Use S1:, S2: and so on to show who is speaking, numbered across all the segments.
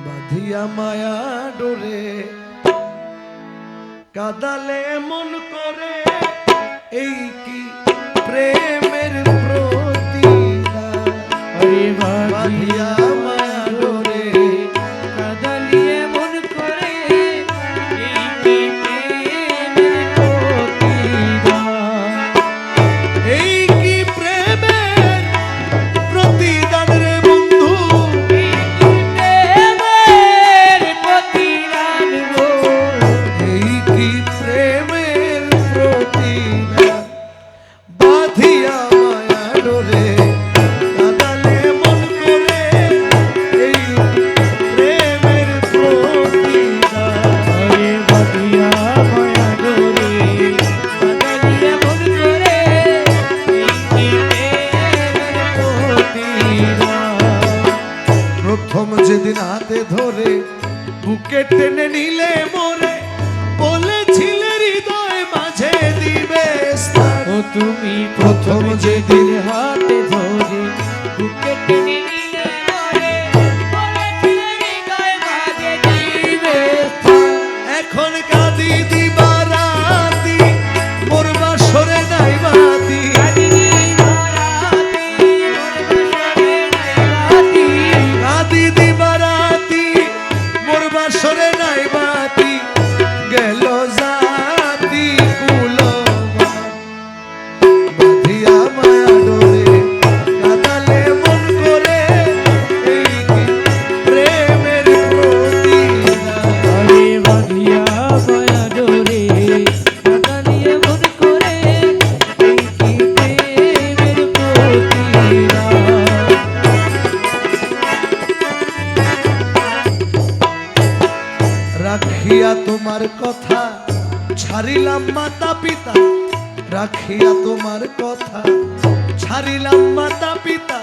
S1: বাঁধিয়া মায়া ডোরে কাদালে মন করে এই কি প্রেমের প্রতিদান বাঁধিয়া মায়া ডোরে
S2: কাদালিয়ে মন করে এই কি প্রেমের প্রতিদান
S1: এই কি প্রেমের প্রতিদান রে বন্ধু এই কি প্রেমের প্রতিদান বাঁধিয়া মায়া ডোরে কাদালে মন করে এই প্রেমের প্রতিদান
S2: বাঁধিয়া মায়া ডোরে কাদালিয়ে মন করে এই কি প্রেমের প্রতিদান
S1: প্রথম যেদিন হাতে ধরে বুকে টেনে নিলে মোরে বলেছিলে হৃদয় মাঝে দিবে স্থান
S2: ও তুমি
S1: প্রথম যেদিন
S2: হাতে ধরে বুকে টেনে নিলে মরে বলেছিলে হৃদয় মাঝে দিবে স্থান
S1: এখন কাঁদি দিবা রাতি মোর বাসরে নাই বাতি কাঁদি দিবা রাতি মোর বাসরে নাই বাতি গেল জাতি কুলো বাঁধিয়া মায়া ডোরে কাদালে মন করে এই কি প্রেমের প্রতিদান
S2: বাঁধিয়া মায়া ডোরে কাদালিয়ে মন করে এই কি প্রেমের প্রতিদান
S1: রাখিয়া তোমার কথা ছাড়িলাম মাতা পিতা রাখিয়া তোমার কথা ছাড়িলাম মাতা পিতা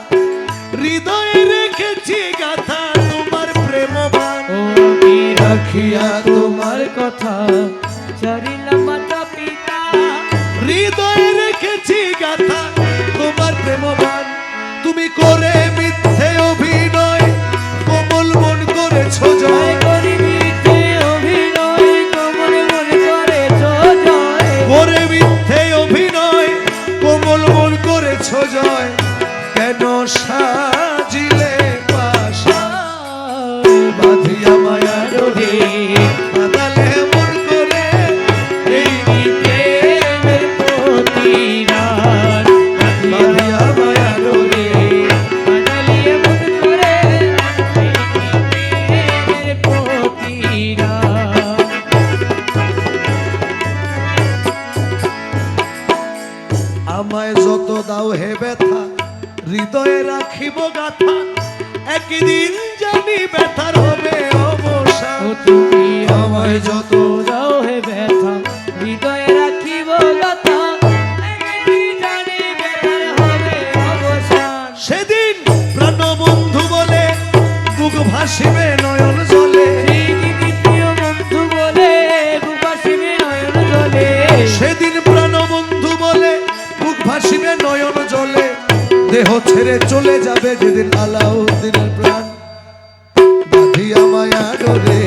S1: হৃদয়ে রেখেছি গাথা তোমার প্রেমবান
S2: ও আমি রাখিয়া তোমার কথা ছাড়িলাম মাতা পিতা
S1: হৃদয়ে রেখেছি গাথা তোমার প্রেমবান তুমি করে মিথ্যে অভিনয় কোমল মন করেছ জয়
S2: করিবিতে অভিনয় কোমল মন করেছ জয়
S1: করে মিথ্যে অভিনয় কোমল মন করেছ জয় কেন সাজিলে পাশা বাঁধিয়া মায়া ডোরে কাদালে মন করে এই কি
S2: প্রেমের প্রতিদান
S1: বাঁধিয়া মায়া ডোরে
S2: কাদালিয়ে মন করে এই কি প্রেমের প্রতিদান
S1: আমায় যত দাও হে ব্যথা হৃদয়ে রাখিব গাথা একদিন জানি ব্যথার হবে অবসান
S2: ও তুমি
S1: আমায় যত
S2: দাও হে ব্যথা হৃদয়ে রাখিব কথা একদিন জানি ব্যথার হবে অবসান
S1: সেদিন প্রাণবন্ধু বলে বুক ভাসিবে নয়ন জলে
S2: সেই দ্বিতীয় বন্ধু বলে বুবাসিবে নয়ন জলে
S1: সেদিন প্রাণবন্ধু বলে বুক ভাসিবে নয়ন জলে দেহ ছেড়ে চলে যাবে যেদিন আলাউদ্দিনের প্রাণ বাঁধিয়া মায়া ডোরে